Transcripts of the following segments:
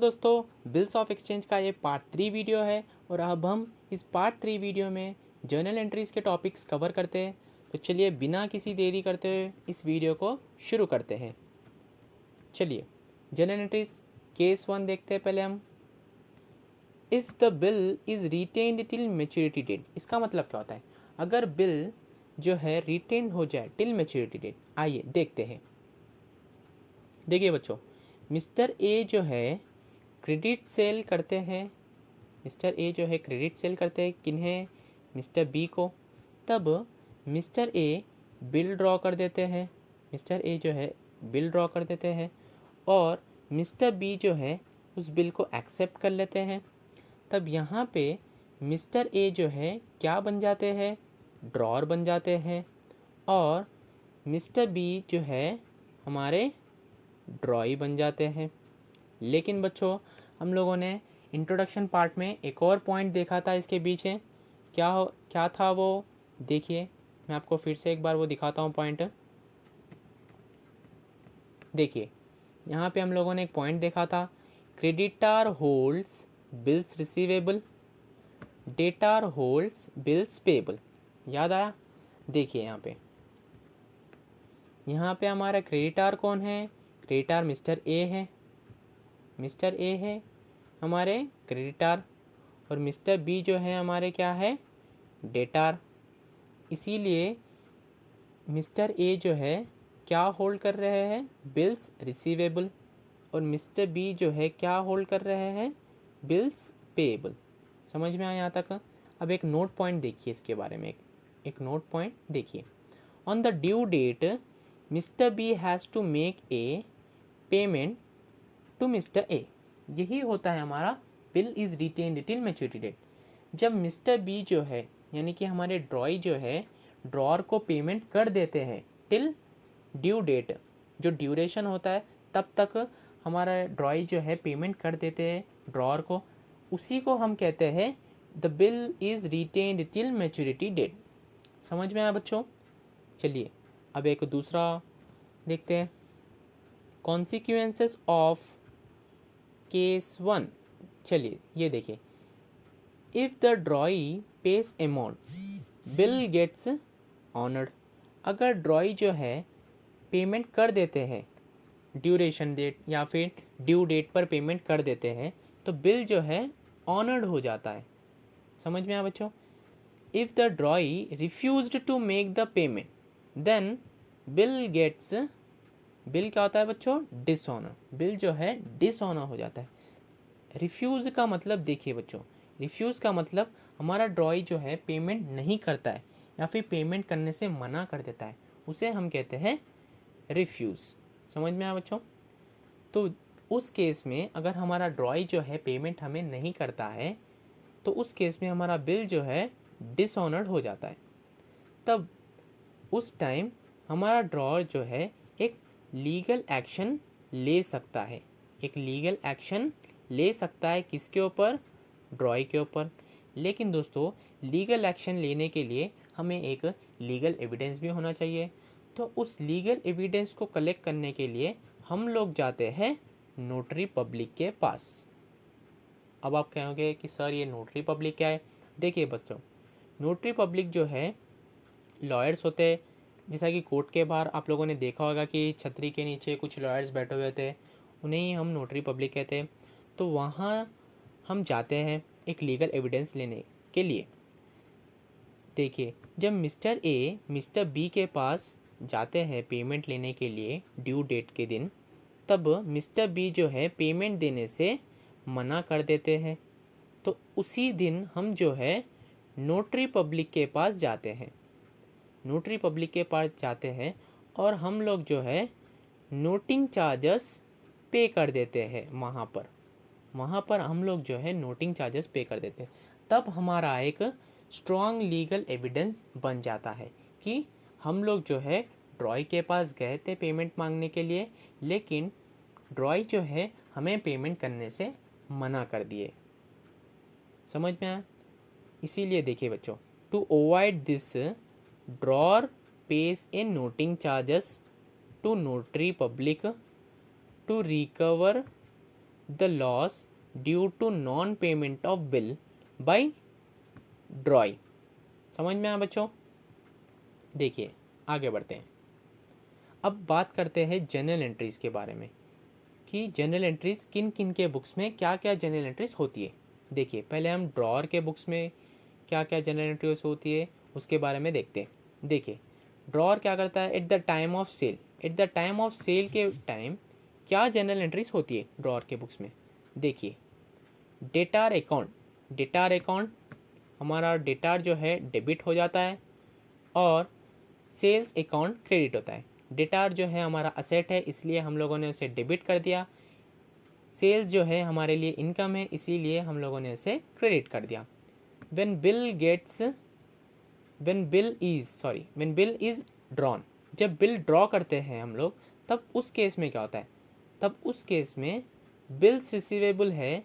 दोस्तों, bills of exchange का ये पार्ट 3 वीडियो है और अब हम इस पार्ट 3 वीडियो में जर्नल एंट्रीज़ के टॉपिक्स कवर करते हैं। तो चलिए बिना किसी देरी करते हुए इस वीडियो को शुरू करते हैं। चलिए जर्नल एंट्रीज केस 1 देखते हैं पहले हम। If the bill is retained till maturity date, इसका मतलब क्या होता है? अगर बिल जो है रिटेन्ड हो जाए टिल मेच्योरिटी डेट, आइए देखते हैं। देखिए बच्चों, मिस्टर ए जो है क्रेडिट सेल करते हैं। मिस्टर ए जो है क्रेडिट सेल करते हैं किन्हें? मिस्टर बी को। तब मिस्टर ए बिल ड्रॉ कर देते हैं। मिस्टर ए जो है बिल ड्रॉ कर देते हैं और मिस्टर बी जो है उस बिल को एक्सेप्ट कर लेते हैं। तब यहाँ पे मिस्टर ए जो है क्या बन जाते हैं? ड्रॉर बन जाते हैं और मिस्टर बी जो है हमारे ड्रॉई बन जाते हैं। लेकिन बच्चों, हम लोगों ने इंट्रोडक्शन पार्ट में एक और पॉइंट देखा था इसके पीछे। क्या था वो? देखिए, मैं आपको फिर से एक बार वो दिखाता हूँ पॉइंट। देखिए, यहाँ पे हम लोगों ने एक पॉइंट देखा था, creditor holds bills receivable, debtor holds bills payable. याद आया? देखिए यहाँ पे हमारा क्रेडिटर कौन है? क्रेडिटर मिस्टर ए है। मिस्टर ए है हमारे क्रेडिटर और मिस्टर बी जो है हमारे क्या है? डेटर। इसीलिए मिस्टर ए जो है क्या होल्ड कर रहे हैं? Bills receivable. और मिस्टर बी जो है क्या होल्ड कर रहे हैं? Bills payable. समझ में आया यहाँ तक? अब एक नोट पॉइंट देखिए इसके बारे में। एक नोट पॉइंट देखिए। On the due date mister B has to make a payment to mister A. यही होता है हमारा bill is retained till maturity date. जब मिस्टर बी जो है यानी कि हमारे ड्रॉई जो है ड्रॉर को पेमेंट कर देते हैं टिल ड्यू डेट, जो ड्यूरेशन होता है तब तक हमारा ड्रॉई जो है पेमेंट कर देते हैं ड्रॉर को, उसी को हम कहते हैं the bill is retained till maturity date. समझ में आया बच्चों? चलिए अब एक दूसरा देखते हैं, कॉन्सिक्वेंसेस ऑफ केस 1। चलिए ये देखिए, if the ड्रॉई page amount Bill Gates honoured. अगर ड्रॉई जो है पेमेंट कर देते हैं ड्यूरेशन डेट या फिर ड्यू डेट पर पेमेंट कर देते हैं तो बिल जो है ऑनर्ड हो जाता है। समझ में आया बच्चों? If the drawee refused to make the payment then bill gets, bill क्या होता है बच्चों? डिसऑनर। बिल जो है डिसऑनर हो जाता है। रिफ्यूज़ का मतलब देखिए बच्चों, रिफ्यूज़ का मतलब हमारा ड्रॉई जो है पेमेंट नहीं करता है या फिर पेमेंट करने से मना कर देता है, उसे हम कहते हैं रिफ्यूज़। समझ में आया बच्चों? तो उस केस में अगर हमारा ड्रॉई जो है पेमेंट हमें नहीं करता है तो उस केस में हमारा बिल जो है डिसऑनर्ड हो जाता है। तब उस टाइम हमारा ड्रॉर जो है एक लीगल एक्शन ले सकता है। एक लीगल एक्शन ले सकता है किसके ऊपर? ड्रॉई के ऊपर। लेकिन दोस्तों, लीगल एक्शन लेने के लिए हमें एक लीगल एविडेंस भी होना चाहिए। तो उस लीगल एविडेंस को कलेक्ट करने के लिए हम लोग जाते हैं नोटरी पब्लिक के पास। अब आप कहोगे कि सर ये नोटरी पब्लिक क्या है? देखिए बच्चों, नोटरी पब्लिक जो है लॉयर्स होते हैं। जैसा कि कोर्ट के बाहर आप लोगों ने देखा होगा कि छतरी के नीचे कुछ लॉयर्स बैठे हुए थे, उन्हें ही हम नोटरी पब्लिक कहते हैं। तो वहाँ हम जाते हैं एक लीगल एविडेंस लेने के लिए। देखिए, जब मिस्टर ए मिस्टर बी के पास जाते हैं पेमेंट लेने के लिए ड्यू डेट के दिन, तब मिस्टर बी जो है पेमेंट देने से मना कर देते हैं। तो उसी दिन हम जो है नोटरी पब्लिक के पास जाते हैं। नोटरी पब्लिक के पास जाते हैं और हम लोग जो है नोटिंग चार्जेस पे कर देते हैं। वहाँ पर हम लोग जो है नोटिंग चार्जेस पे कर देते हैं। तब हमारा एक स्ट्रॉन्ग लीगल एविडेंस बन जाता है कि हम लोग जो है ड्रॉई के पास गए थे पेमेंट मांगने के लिए, लेकिन ड्रॉई जो है हमें पेमेंट करने से मना कर दिए। समझ में आया? इसीलिए देखिए बच्चों, to avoid this drawer pays a noting charges to notary public to recover the loss due to non payment of bill by drawee. समझ में आया बच्चों? देखिए आगे बढ़ते हैं। अब बात करते हैं जर्नल एंट्रीज़ के बारे में कि जर्नल एंट्रीज़ किन किन के बुक्स में क्या क्या जर्नल एंट्रीज़ होती है। देखिए पहले हम ड्रॉअर के बुक्स में क्या क्या जर्नल एंट्रीज होती है उसके बारे में देखते हैं। देखिए ड्रॉअर क्या करता है, at the time of sale, at the time of sale के टाइम क्या जर्नल एंट्रीज होती है ड्रॉअर के बुक्स में। देखिए डेटार अकाउंट, डेटार अकाउंट हमारा डेटार जो है डेबिट हो जाता है और सेल्स अकाउंट क्रेडिट होता है। डेटार जो है हमारा असेट है इसलिए हम लोगों ने उसे डेबिट कर दिया, सेल्स जो है हमारे लिए इनकम है इसीलिए हम लोगों ने उसे क्रेडिट कर दिया। when bill is drawn, जब बिल ड्रॉ करते हैं हम लोग तब उस केस में क्या होता है, तब उस केस में बिल्स रिसीवेबल है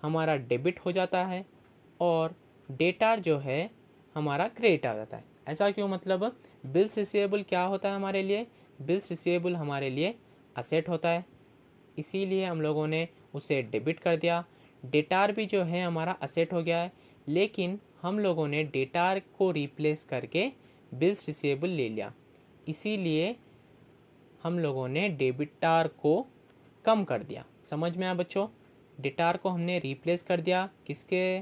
हमारा डेबिट हो जाता है और डेटार जो है हमारा क्रेडिट आ जाता है। ऐसा क्यों, मतलब बिल्स रिसीवेबल क्या होता है हमारे लिए, बिल्स रिसीवेबल हमारे लिए असेट होता है इसीलिए हम लोगों ने उसे डेबिट कर दिया। डेटार भी जो है हमारा असेट हो गया है लेकिन हम लोगों ने डेटार को रिप्लेस करके बिल्स रिसीवेबल ले लिया इसीलिए हम लोगों ने डेबिटार को कम कर दिया। समझ में आया बच्चों? डेटार को हमने रिप्लेस कर दिया किसके,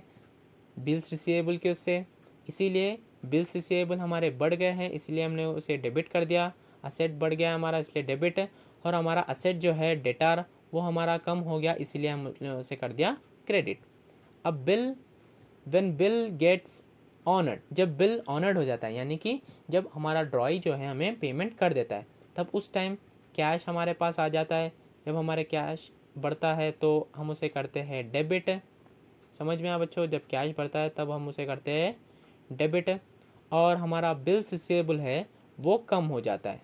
बिल्स रिसीवेबल के उससे, इसीलिए बिल्स रिसीवेबल हमारे बढ़ गए हैं इसलिए हमने उसे डेबिट कर दिया। असेट बढ़ गया हमारा इसलिए डेबिट, और हमारा असेट जो है डेटार वो हमारा कम हो गया इसलिए हमने उसे कर दिया क्रेडिट। अब bill, when Bill Gates honoured, जब बिल ऑनर्ड हो जाता है यानी कि जब हमारा ड्रॉई जो है हमें पेमेंट कर देता है तब उस टाइम कैश हमारे पास आ जाता है। जब हमारे कैश बढ़ता है तो हम उसे करते हैं डेबिट। समझ में आया बच्चों? जब कैश बढ़ता है तब हम उसे करते हैं डेबिट और हमारा बिल्स रिसीवेबल है वो कम हो जाता है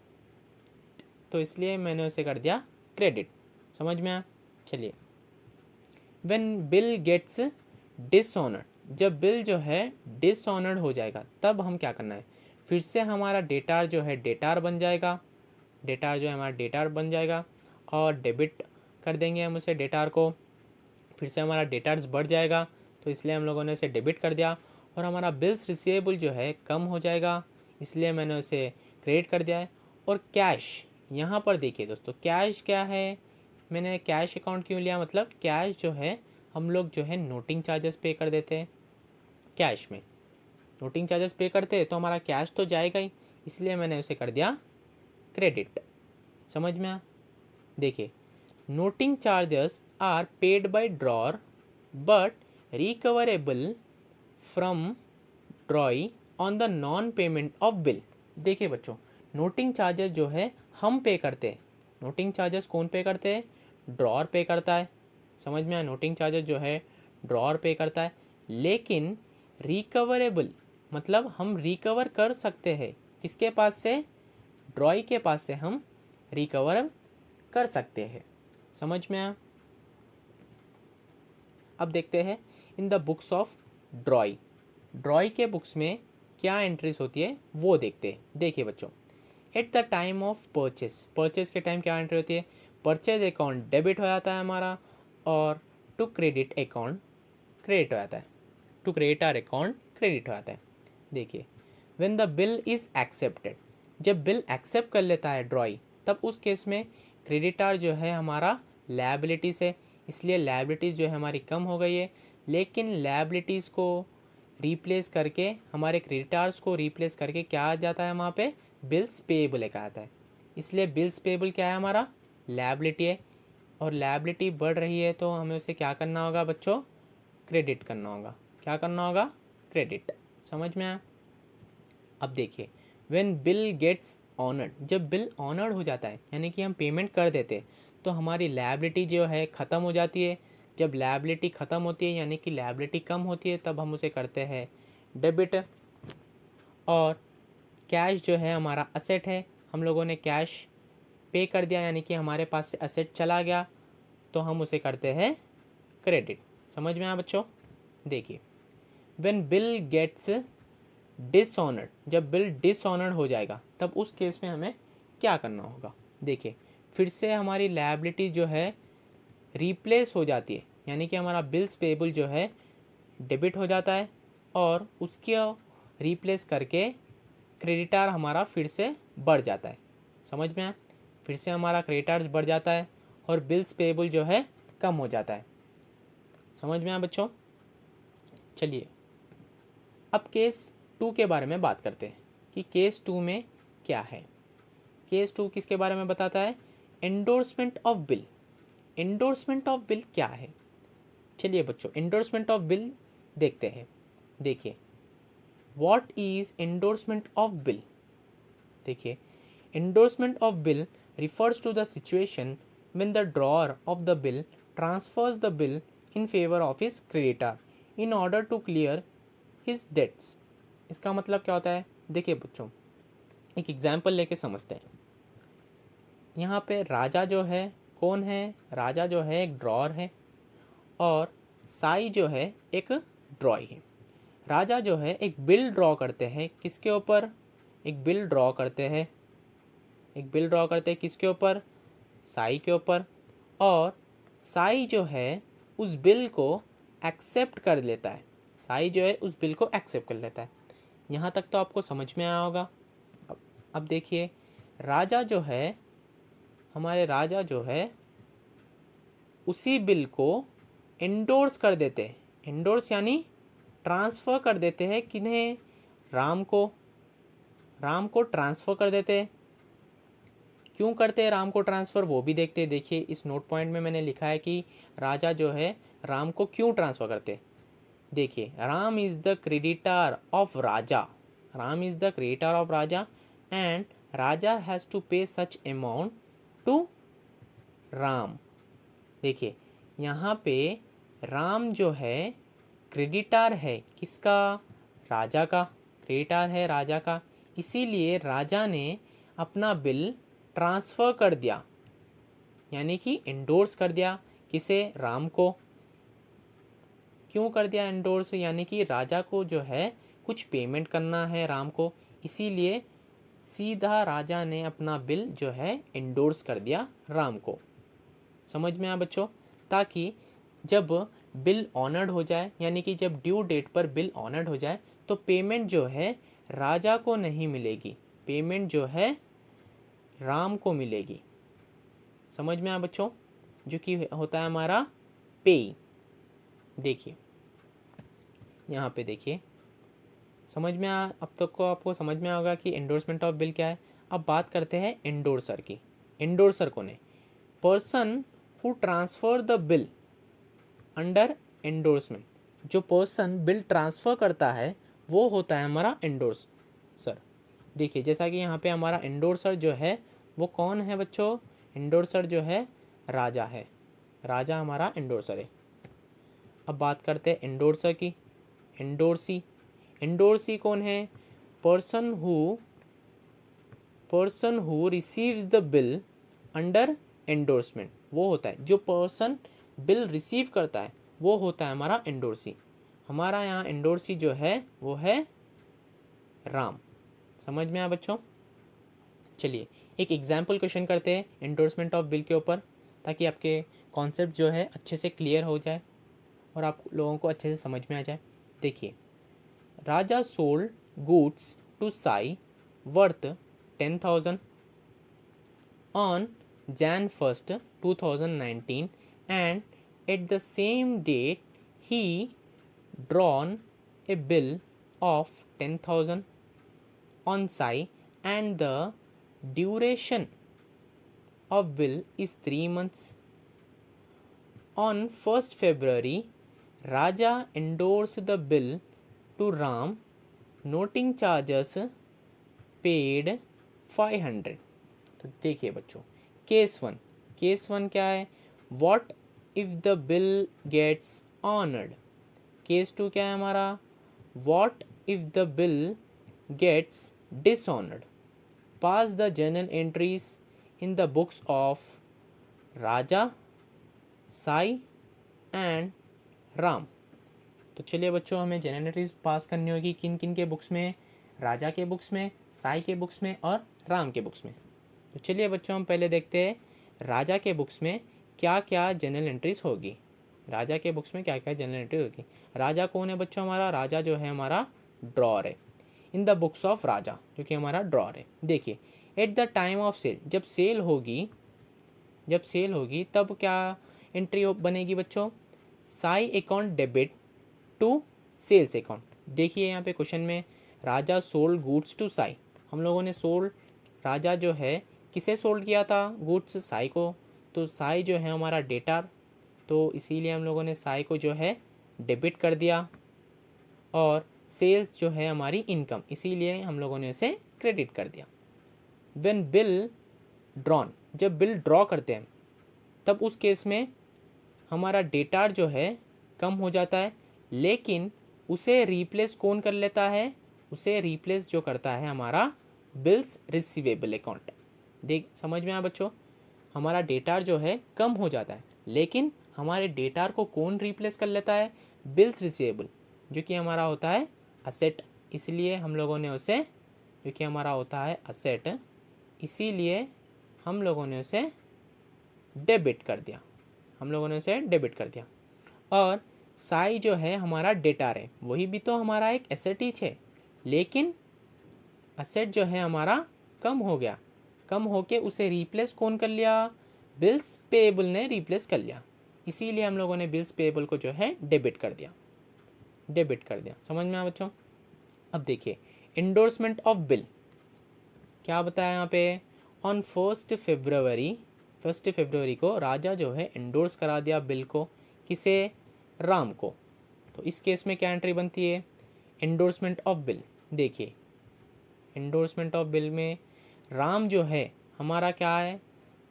तो इसलिए मैंने उसे कर दिया क्रेडिट। समझ में आया? चलिए व्हेन बिल गेट्स डिसऑनर्ड, जब बिल जो है डिसऑनर्ड हो जाएगा तब हम क्या करना है, फिर से हमारा डेटार जो है डेटार बन जाएगा, डेटार जो है हमारा डेटार बन जाएगा और डेबिट कर देंगे हम उसे डेटार को, फिर से हमारा डेटार्स बढ़ जाएगा तो इसलिए हम लोगों ने इसे डेबिट कर दिया और हमारा बिल्स रिसीवेबल जो है कम हो जाएगा इसलिए मैंने उसे क्रेडिट कर दिया है। और कैश, यहाँ पर देखिए दोस्तों कैश क्या है, मैंने कैश अकाउंट क्यों लिया, मतलब कैश जो है हम लोग जो है नोटिंग चार्जेस पे कर देते हैं। कैश में नोटिंग चार्जेस पे करते हैं तो हमारा कैश तो जाएगा ही इसलिए मैंने उसे कर दिया क्रेडिट। समझ में आ? देखिए noting charges are paid by drawer but recoverable from drawee on the non payment of bill. देखिए बच्चों नोटिंग चार्जेस जो है हम पे करते हैं, नोटिंग चार्जेस कौन पे करते हैं, ड्रॉअर पे करता है। समझ में आया? नोटिंग चार्जेस जो है ड्रॉअर पे करता है लेकिन रिकवरेबल मतलब हम रिकवर कर सकते हैं किसके पास से, ड्रॉई के पास से हम रिकवर कर सकते हैं। समझ में आया? अब देखते हैं इन द बुक्स ऑफ ड्रॉई, ड्रॉई के बुक्स में क्या एंट्रीज होती है वो देखते हैं। देखिए बच्चों eight the time of purchase, purchase के टाइम क्या एंट्री होती है, परचेज अकाउंट डेबिट हो जाता है हमारा और टू क्रेडिट अकाउंट क्रेडिट हो जाता है, टू क्रेडिटर अकाउंट क्रेडिट हो जाता है। देखिए when the bill is accepted, जब बिल एक्सेप्ट कर लेता है ड्रॉई तब उस केस में क्रेडिटर जो है हमारा लायबिलिटीज़ है इसलिए लायबिलिटीज़ जो है हमारी कम हो गई है लेकिन लायबिलिटीज़ को रिप्लेस करके हमारे क्रेडिटर्स को रिप्लेस करके क्या आ जाता है वहाँ पे, बिल्स पेएबल एक आता है इसलिए बिल्स पेएबल क्या है हमारा, लायबिलिटी है और लायबिलिटी बढ़ रही है तो हमें उसे क्या करना होगा बच्चों, क्रेडिट करना होगा। क्या करना होगा, क्रेडिट। समझ में आया? अब देखिए व्हेन बिल गेट्स ऑनर्ड, जब बिल ऑनर्ड हो जाता है यानी कि हम पेमेंट कर देते तो हमारी लायबिलिटी जो है ख़त्म हो जाती है। जब लायबिलिटी ख़त्म होती है यानी कि लायबिलिटी कम होती है तब हम उसे करते हैं डेबिट। और कैश जो है हमारा असेट है, हम लोगों ने कैश पे कर दिया यानी कि हमारे पास से असेट चला गया तो हम उसे करते हैं क्रेडिट। समझ में आया बच्चों? देखिए व्हेन बिल गेट्स डिसऑनर्ड, जब बिल डिसऑनर्ड हो जाएगा तब उस केस में हमें क्या करना होगा। देखिए फिर से हमारी लायबिलिटी जो है रिप्लेस हो जाती है, यानी कि हमारा बिल्स पेबल जो है डेबिट हो जाता है और उसके रिप्लेस करके क्रेडिटार हमारा फिर से बढ़ जाता है। समझ में आया? फिर से हमारा क्रेडिटार्स बढ़ जाता है और बिल्स पेबल जो है कम हो जाता है। समझ में आया बच्चों? चलिए अब केस 2 के बारे में बात करते हैं कि केस 2 में क्या है। केस 2 किसके बारे में बताता है? Endorsement of bill. Endorsement of bill क्या है? चलिए बच्चों एंडोर्समेंट ऑफ बिल देखते हैं। देखिए what is endorsement of bill. देखिए endorsement of bill refers to the situation when the drawer of the bill transfers the bill in favor of his creditor in order to clear his debts। इसका मतलब क्या होता है? देखिए बच्चों एक example लेके समझते हैं। यहाँ पे राजा जो है कौन है? राजा जो है एक ड्रॉर है और साई जो है एक ड्रॉय है। राजा जो है एक बिल ड्रॉ करते हैं किसके ऊपर? एक बिल ड्रॉ करते हैं, एक बिल ड्रॉ करते हैं किसके ऊपर? साई के ऊपर। और साई जो है उस बिल को एक्सेप्ट कर लेता है। साई जो है उस बिल को एक्सेप्ट कर लेता है। यहाँ तक तो आपको समझ में आया होगा। अब देखिए राजा जो है, हमारे राजा जो है उसी बिल को एंडोर्स कर देते हैं। एंडोर्स यानी ट्रांसफ़र कर देते हैं किन्हें? राम को। राम को ट्रांसफ़र कर देते हैं। क्यों करते हैं राम को ट्रांसफ़र वो भी देखते हैं। देखिए इस नोट पॉइंट में मैंने लिखा है कि राजा जो है राम को क्यों ट्रांसफ़र करते हैं। देखिए Ram is the creditor of Raja. Ram is the creditor of Raja and Raja has to pay such amount to Ram. देखिए यहाँ पे राम जो है क्रेडिटर है किसका? राजा का। क्रेडिटर है राजा का, इसीलिए राजा ने अपना बिल ट्रांसफ़र कर दिया, यानी कि एंडोर्स कर दिया। किसे? राम को। क्यों कर दिया एंडोर्स? यानी कि राजा को जो है कुछ पेमेंट करना है राम को, इसीलिए सीधा राजा ने अपना बिल जो है एंडोर्स कर दिया राम को। समझ में आया बच्चों? ताकि जब बिल ऑनर्ड हो जाए, यानी कि जब ड्यू डेट पर बिल ऑनर्ड हो जाए तो पेमेंट जो है राजा को नहीं मिलेगी, पेमेंट जो है राम को मिलेगी। समझ में आया बच्चों? जो कि होता है हमारा पे। देखिए यहाँ पे देखिए समझ में आ, अब तक को आपको समझ में होगा कि एंडोर्समेंट ऑफ बिल क्या है। अब बात करते हैं एंडोर्सर की। एंडोर्सर कौन है? Person who transfer the bill under endorsement. जो पर्सन बिल ट्रांसफ़र करता है वो होता है हमारा एंडोर्सर। देखिए जैसा कि यहाँ पे हमारा एंडोर्सर जो है वो कौन है बच्चों? एंडोर्सर जो है राजा है। राजा हमारा एंडोर्सर है। अब बात करते हैं एंडोर्सर की। एंडोर्सी। एंडोर्सी कौन है? Person who receives the bill under endorsement. वो होता है जो पर्सन बिल रिसीव करता है वो होता है हमारा एंडोर्सी। हमारा यहाँ एंडोर्सी जो है वो है राम। समझ में आया बच्चों? चलिए एक एग्जाम्पल क्वेश्चन करते हैं एंडोर्समेंट ऑफ बिल के ऊपर, ताकि आपके कॉन्सेप्ट जो है अच्छे से क्लियर हो जाए और आप लोगों को अच्छे से समझ में आ जाए। देखिए Raja sold goods to Sai worth 10,000 on Jan 1st 2019 and at the same date he drawn a bill of 10,000 on Sai and the duration of bill is 3 months. On 1st February Raja endorsed the bill to Ram, noting charges paid 500। तो देखिए बच्चों case one क्या है? What if the Bill Gates honoured. Case 2 क्या है हमारा? What if the Bill Gates dishonoured. Pass the journal entries in the books of Raja, Sai and Ram. तो चलिए बच्चों हमें जर्नल एंट्रीज पास करनी होगी किन किन के बुक्स में? राजा के बुक्स में, साई के बुक्स में और राम के बुक्स में। तो चलिए बच्चों हम पहले देखते हैं राजा के बुक्स में क्या क्या जनरल एंट्रीज होगी, राजा के बुक्स में क्या क्या जनरल एंट्री होगी। राजा कौन है बच्चों हमारा, राजा जो है हमारा ड्रॉर है in the books of Raja, जो कि हमारा ड्रॉर है। देखिए at the time of sale, जब सेल होगी, जब सेल होगी तब क्या एंट्री बनेगी बच्चों, Sai account debit to sales account. देखिए यहाँ पे क्वेश्चन में Raja sold goods to Sai, हम लोगों ने सोल्ड, राजा जो है किसे सोल्ड किया था गुड्स, साई को, तो साई जो है हमारा डेटार, तो इसीलिए हम लोगों ने साई को जो है डेबिट कर दिया, और सेल्स जो है हमारी इनकम, इसीलिए हम लोगों ने उसे क्रेडिट कर दिया। व्हेन बिल ड्रॉन, जब बिल ड्रॉ करते हैं तब उस केस में हमारा डेटार जो है कम हो जाता है, लेकिन उसे रिप्लेस कौन कर लेता है, उसे रिप्लेस जो करता है हमारा बिल्स रिसीवेबल अकाउंट। देख समझ में आया बच्चों, हमारा डेटार जो है कम हो जाता है, लेकिन हमारे डेटार को कौन रिप्लेस कर लेता है, बिल्स रिसीवेबल, जो कि हमारा होता है असेट, इसलिए हम लोगों ने उसे, जो कि हमारा होता है असेट, इसीलिए हम लोगों ने उसे डेबिट कर दिया, हम लोगों ने उसे डेबिट कर दिया। और साई जो है हमारा डेटार है, वही भी तो हमारा एक एसेट ही है, लेकिन असेट जो है हमारा कम हो गया, कम होके उसे रिप्लेस कौन कर लिया, बिल्स पेएबल ने रिप्लेस कर लिया, इसीलिए हम लोगों ने बिल्स पेएबल को जो है डेबिट कर दिया, डेबिट कर दिया। समझ में आया बच्चों। अब देखिए एंडोर्समेंट ऑफ बिल, क्या बताया यहाँ पे, ऑन 1 फरवरी को राजा जो है एंडोर्स करा दिया बिल को, किसे, राम को, तो इस केस में क्या एंट्री बनती है, एंडोर्समेंट ऑफ बिल। देखिए एंडोर्समेंट ऑफ बिल में राम जो है हमारा क्या है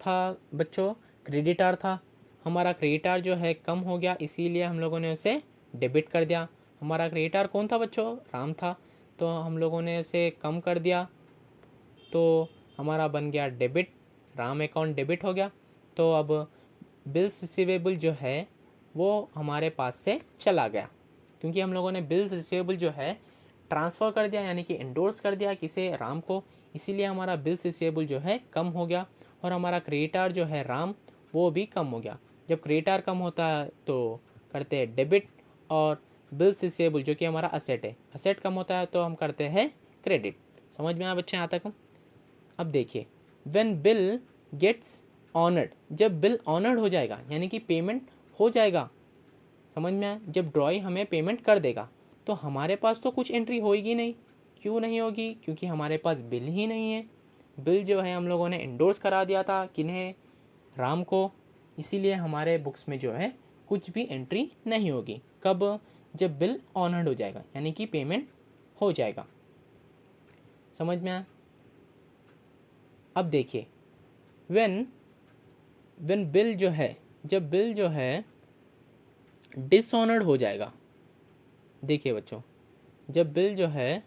था बच्चों, क्रेडिटार था, हमारा क्रेडिटार जो है कम हो गया, इसीलिए हम लोगों ने उसे डेबिट कर दिया। हमारा क्रेडिटार कौन था बच्चों, राम था, तो हम लोगों ने उसे कम कर दिया, तो हमारा बन गया डेबिट, राम अकाउंट डेबिट हो गया। तो अब बिल्स रिसीवेबल जो है वो हमारे पास से चला गया, क्योंकि हम लोगों ने बिल्स रिसीवेबल जो है ट्रांसफ़र कर दिया, यानी कि एंडोर्स कर दिया किसे, राम को, इसीलिए हमारा बिल्स रिसीवेबल जो है कम हो गया, और हमारा क्रेडिटार जो है राम वो भी कम हो गया। जब क्रेडिटार कम होता है तो करते हैं डेबिट, और बिल्स रिसीवेबल जो कि हमारा असेट है, असेट कम होता है तो हम करते हैं क्रेडिट। समझ में आया बच्चे यहाँ तक। अब देखिए व्हेन बिल गेट्स ऑनर्ड, जब बिल ऑनर्ड हो जाएगा यानी कि पेमेंट हो जाएगा, समझ में आया, जब ड्रॉई हमें पेमेंट कर देगा तो हमारे पास तो कुछ एंट्री होगी नहीं, क्यों नहीं होगी, क्योंकि हमारे पास बिल ही नहीं है। बिल जो है हम लोगों ने एंडोर्स करा दिया था किन्हें, राम को, इसीलिए हमारे बुक्स में जो है कुछ भी एंट्री नहीं होगी। कब, जब बिल ऑनर्ड हो जाएगा यानी कि पेमेंट हो जाएगा। समझ में आया। अब देखिए व्हेन व्हेन बिल जो है, जब बिल जो है डिसऑनर्ड हो जाएगा, देखिए बच्चों जब बिल जो है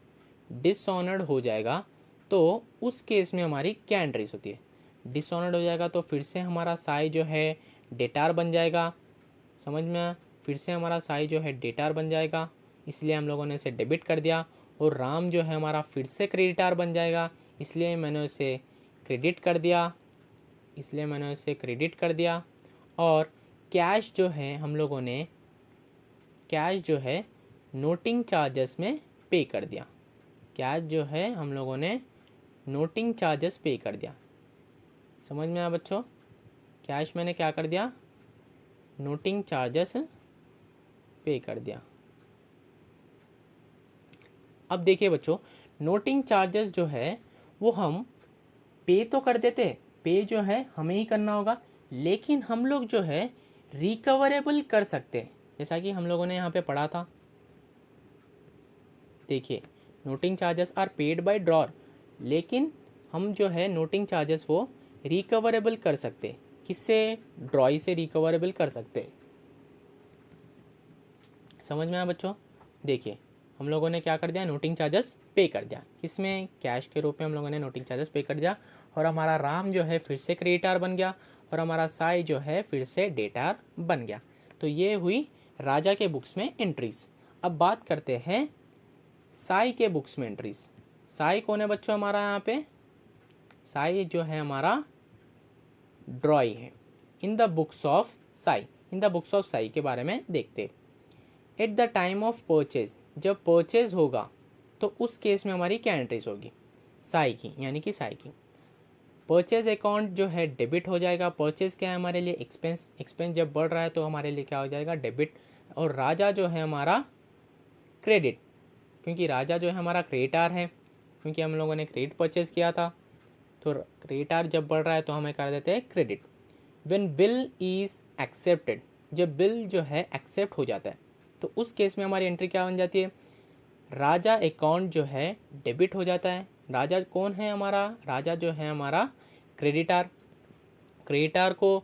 डिसऑनर्ड हो जाएगा तो उस केस में हमारी क्या एंट्रीज होती है, डिसऑनर्ड हो जाएगा तो फिर से हमारा साई जो है डेटार बन जाएगा। समझ में आया? फिर से हमारा साई जो है डेटार बन जाएगा, इसलिए हम लोगों ने इसे डेबिट कर दिया, और राम जो है हमारा फिर से क्रेडिटार बन जाएगा, इसलिए मैंने उसे क्रेडिट कर दिया, इसलिए मैंने उसे क्रेडिट कर दिया। और कैश जो है हम लोगों ने, कैश जो है नोटिंग चार्जेस में पे कर दिया, कैश जो है हम लोगों ने नोटिंग चार्जेस पे कर दिया। समझ में आया बच्चों, कैश मैंने क्या कर दिया, नोटिंग चार्जेस पे कर दिया। अब देखिए बच्चों नोटिंग चार्जेस जो है वो हम पे तो कर देते, पे जो है हमें ही करना होगा, लेकिन हम लोग जो है रिकवरेबल कर सकते हैं, जैसा कि हम लोगों ने यहाँ पे पढ़ा था। देखिए noting charges are paid by drawer, लेकिन हम जो है नोटिंग चार्जेस वो रिकवरेबल कर सकते, किससे, ड्रॉई से रिकवरेबल कर सकते। समझ में आया बच्चों। देखिए हम लोगों ने क्या कर दिया, नोटिंग चार्जेस पे कर दिया, किसमें, कैश के रूप में हम लोगों ने नोटिंग चार्जेस पे कर दिया, और हमारा राम जो है फिर से क्रेडिटार बन गया, और हमारा साई जो है फिर से डेटार बन गया। तो ये हुई राजा के बुक्स में एंट्रीज। अब बात करते हैं साई के बुक्स में एंट्रीज। साई कौन है बच्चों हमारा यहाँ पे, साई जो है हमारा ड्रॉई है, in the books of Sai, in the books of Sai के बारे में देखते। Eight the time of purchase, जब परचेज होगा तो उस केस में हमारी क्या एंट्रीज होगी, साई की, यानी कि साई की। परचेज अकाउंट जो है डेबिट हो जाएगा। परचेज क्या है हमारे लिए, एक्सपेंस, एक्सपेंस जब बढ़ रहा है तो हमारे लिए क्या हो जाएगा, डेबिट। और राजा जो है हमारा क्रेडिट, क्योंकि राजा जो है हमारा क्रेडिटार है, क्योंकि हम लोगों ने क्रेडिट परचेज किया था, तो क्रेडिटार जब बढ़ रहा है तो हमें कर देते हैं credit. When bill is accepted, जब बिल जो है एक्सेप्ट हो जाता है तो उस केस में हमारी एंट्री क्या बन जाती है, राजा अकाउंट जो है डेबिट हो जाता है। राजा कौन है हमारा, राजा जो है हमारा क्रेडिटार, क्रेडिटार को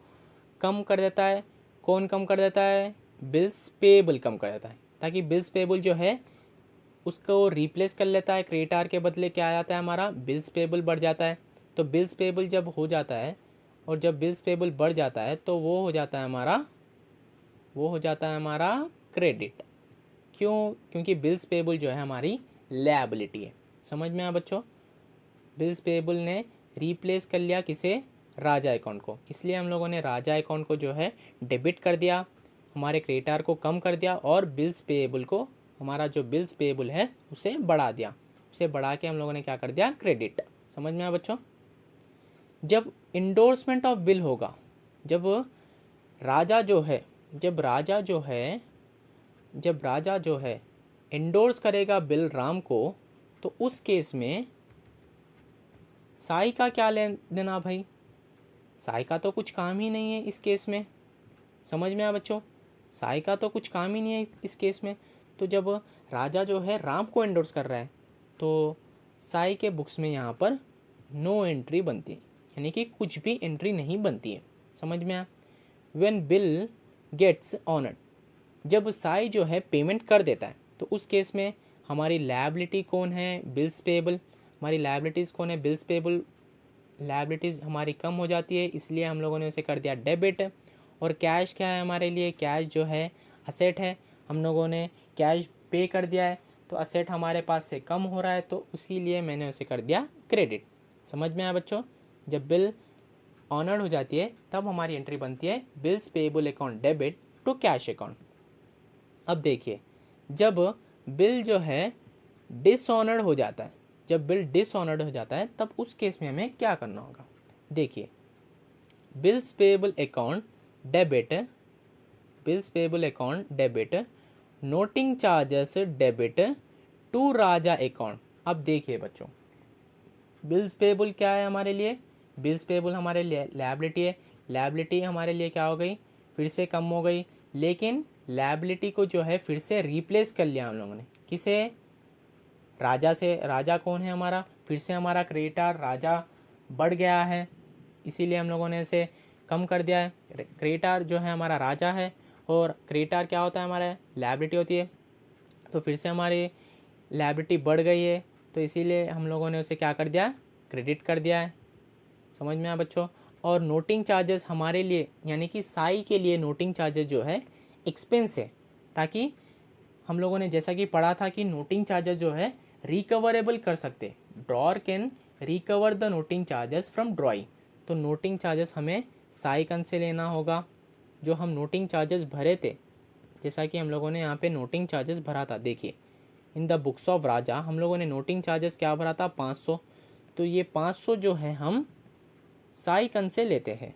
कम कर देता है। कौन कम कर देता है, बिल्स पेबल कम कर देता है, ताकि बिल्स पेबल जो है उसको रिप्लेस कर लेता है। क्रेडिटार के बदले क्या आ जाता है हमारा, बिल्स पेबल बढ़ जाता है। तो बिल्स पेबल जब हो जाता है और जब बिल्स पेबल बढ़ जाता है तो वो हो जाता है हमारा, वो हो जाता है हमारा क्रेडिट। क्यों, क्योंकि बिल्स पेबल जो है हमारी लायबिलिटी है। समझ में आया बच्चों, बिल्स पेबल ने रिप्लेस कर लिया किसे, राजा अकाउंट को, इसलिए हम लोगों ने राजा अकाउंट को जो है डेबिट कर दिया, हमारे क्रेडिटार को कम कर दिया और बिल्स पेबल को, हमारा जो बिल्स पेबल है उसे बढ़ा दिया, उसे बढ़ा के हम लोगों ने क्या कर दिया, क्रेडिट। समझ में आया बच्चों। जब इंडोर्समेंट ऑफ बिल होगा, जब राजा जो है, जब राजा जो है, जब राजा जो है इंडोर्स करेगा बिल राम को, तो उस केस में साई का क्या लेन देना भाई, साई का तो कुछ काम ही नहीं है इस केस में। समझ में आया बच्चों, साई का तो कुछ काम ही नहीं है इस केस में। तो जब राजा जो है राम को एंडोर्स कर रहा है तो साई के बुक्स में यहाँ पर नो एंट्री बनती है, यानी कि कुछ भी एंट्री नहीं बनती है। समझ में आया। व्हेन बिल गेट्स ऑनर्ड, जब साई जो है पेमेंट कर देता है तो उस केस में हमारी लायबिलिटी कौन है, बिल्स पेबल, हमारी लायबिलिटीज़ कौन है, बिल्स पेबल। लायबिलिटीज़ हमारी कम हो जाती है, इसलिए हम लोगों ने उसे कर दिया डेबिट। और कैश क्या है हमारे लिए, कैश जो है असेट है, हम लोगों ने कैश पे कर दिया है तो असेट हमारे पास से कम हो रहा है, तो इसीलिए मैंने उसे कर दिया क्रेडिट। समझ में आया बच्चों, जब बिल ऑनर्ड हो जाती है तब हमारी एंट्री बनती है bills payable account debit to cash account. अब देखिए, जब बिल जो है डिसऑनर्ड हो जाता है, जब बिल डिसऑनर्ड हो जाता है तब उस केस में हमें क्या करना होगा। देखिए, bills payable account debit, bills payable account debit, noting charges debit to Raja account. अब देखिए बच्चों, बिल्स पेबल क्या है हमारे लिए, बिल्स पेबल हमारे लिए लायबिलिटी है। लायबिलिटी हमारे लिए क्या हो गई, फिर से कम हो गई, लेकिन लायबिलिटी को जो है फिर से रिप्लेस कर लिया हम लोगों ने, किसे, राजा से। राजा कौन है हमारा, फिर से हमारा क्रेडिटार राजा बढ़ गया है, इसीलिए हम लोगों ने इसे कम कर दिया है। क्रेडिटार जो है हमारा राजा है और क्रेडिटार क्या होता है हमारा, लायबिलिटी होती है, तो फिर से हमारी लायबिलिटी बढ़ गई है, तो इसीलिए हम लोगों ने उसे क्या कर दिया, क्रेडिट कर दिया है। समझ में आया बच्चों। और नोटिंग चार्जेस हमारे लिए, यानी कि साई के लिए नोटिंग चार्जेस जो है एक्सपेंस है, ताकि हम लोगों ने जैसा कि पढ़ा था कि नोटिंग चार्जेस जो है रिकवरेबल कर सकते, drawer can recover the noting charges from drawing. तो नोटिंग चार्जेस हमें साई कन से लेना होगा, जो हम नोटिंग चार्जेस भरे थे, जैसा कि हम लोगों ने यहाँ पे नोटिंग चार्जेस भरा था। देखिए, इन द बुक्स ऑफ राजा हम लोगों ने नोटिंग चार्जेस क्या भरा था, 500। तो ये 500 जो है हम साई कन से लेते हैं,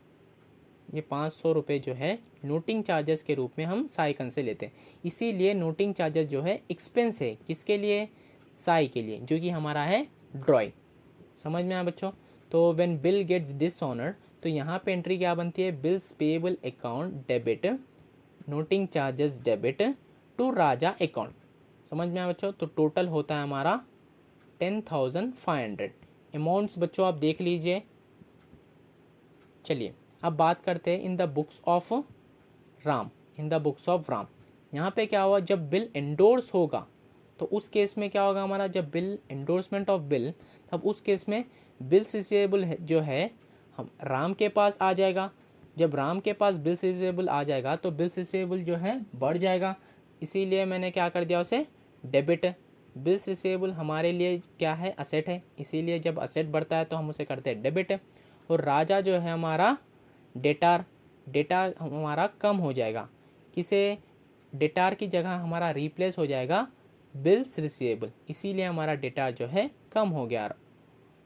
ये 500 रुपये जो है नोटिंग चार्जेस के रूप में हम साई कन से लेते हैं। इसीलिए नोटिंग चार्जेस जो है एक्सपेंस है, किसके लिए, साई के लिए, जो कि हमारा है ड्रॉइंग। समझ में आया बच्चों। तो व्हेन बिल गेट्स डिसऑनर्ड, तो यहाँ पे एंट्री क्या बनती है, bills payable account debit, noting charges debit to Raja account. समझ में आया बच्चों। तो टोटल होता है हमारा 10,500। अमाउंट्स बच्चों आप देख लीजिए। चलिए अब बात करते हैं इन the books of Ram, in the books of Ram. यहाँ पे क्या हुआ, जब बिल एंडोर्स होगा तो उस केस में क्या होगा हमारा, जब बिल एंडोर्समेंट ऑफ बिल, तब उस केस में बिल्स रिसीवेबल जो है हम राम के पास आ जाएगा। जब राम के पास बिल्स रिसीवेबल आ जाएगा तो बिल्स रिसीवेबल जो है बढ़ जाएगा, इसीलिए मैंने क्या कर दिया उसे डेबिट। बिल्स रिसीवेबल हमारे लिए क्या है, असेट है, इसीलिए जब असेट बढ़ता है तो हम उसे करते हैं डेबिट। और राजा जो है हमारा डेटार, डेटा हमारा कम हो जाएगा। किसे डेटार की जगह हमारा रिप्लेस हो जाएगा बिल्स रिसीवेबल, इसीलिए हमारा डेटा जो है कम हो गया,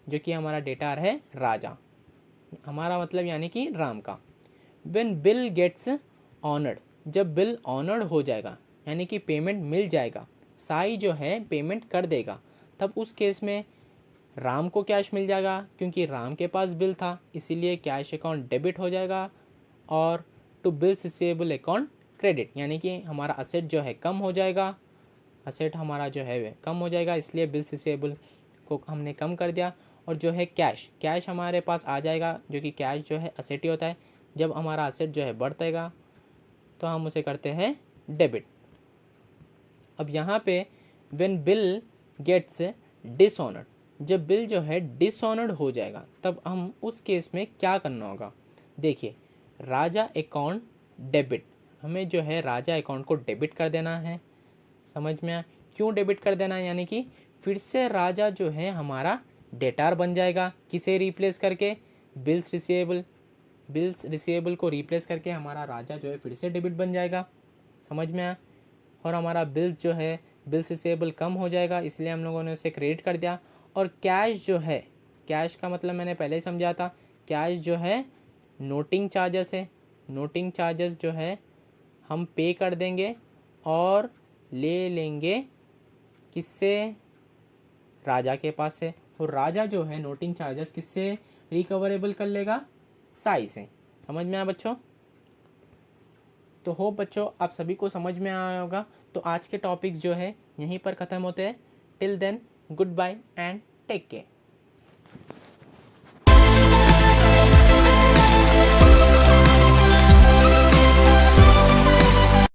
जो कि हमारा डेटार है राजा, हमारा मतलब यानी कि राम का। व्हेन बिल गेट्स ऑनर्ड, जब बिल ऑनर्ड हो जाएगा यानी कि पेमेंट मिल जाएगा, साई जो है पेमेंट कर देगा, तब उस केस में राम को कैश मिल जाएगा, क्योंकि राम के पास बिल था, इसीलिए कैश अकाउंट डेबिट हो जाएगा और to bills receivable account credit, यानी कि हमारा असेट जो है कम हो जाएगा, असेट हमारा जो है कम हो जाएगा, इसलिए बिल्स रिसीवेबल को हमने कम कर दिया। और जो है कैश हमारे पास आ जाएगा, जो कि कैश जो है असेट ही होता है, जब हमारा असेट जो है बढ़ेगा तो हम उसे करते हैं डेबिट। अब यहाँ पे व्हेन बिल गेट्स डिसऑनर्ड, जब बिल जो है डिसऑनर्ड हो जाएगा तब हम उस केस में क्या करना होगा। देखिए, राजा अकाउंट डेबिट, हमें जो है राजा अकाउंट को डेबिट कर देना है। समझ में आया क्यों डेबिट कर देना है, यानी कि फिर से राजा जो है हमारा डेटार बन जाएगा, किसे रिप्लेस करके, बिल्स रिसीवेबल, बिल्स रिसीवेबल को रिप्लेस करके हमारा राजा जो है फिर से डेबिट बन जाएगा। समझ में आया, और हमारा बिल जो है बिल्स रिसीवेबल कम हो जाएगा, इसलिए हम लोगों ने उसे क्रेडिट कर दिया। और कैश जो है, कैश का मतलब मैंने पहले ही समझा था, कैश जो है नोटिंग चार्जेस है, नोटिंग चार्जेस जो है हम पे कर देंगे और ले लेंगे किससे, राजा के पास से, और राजा जो है नोटिंग चार्जेस किससे रिकवरेबल कर लेगा, साई से। समझ में आया बच्चों। तो होप बच्चों आप सभी को समझ में आया होगा। तो आज के टॉपिक्स जो है यहीं पर ख़त्म होते हैं। Till then goodbye and take care.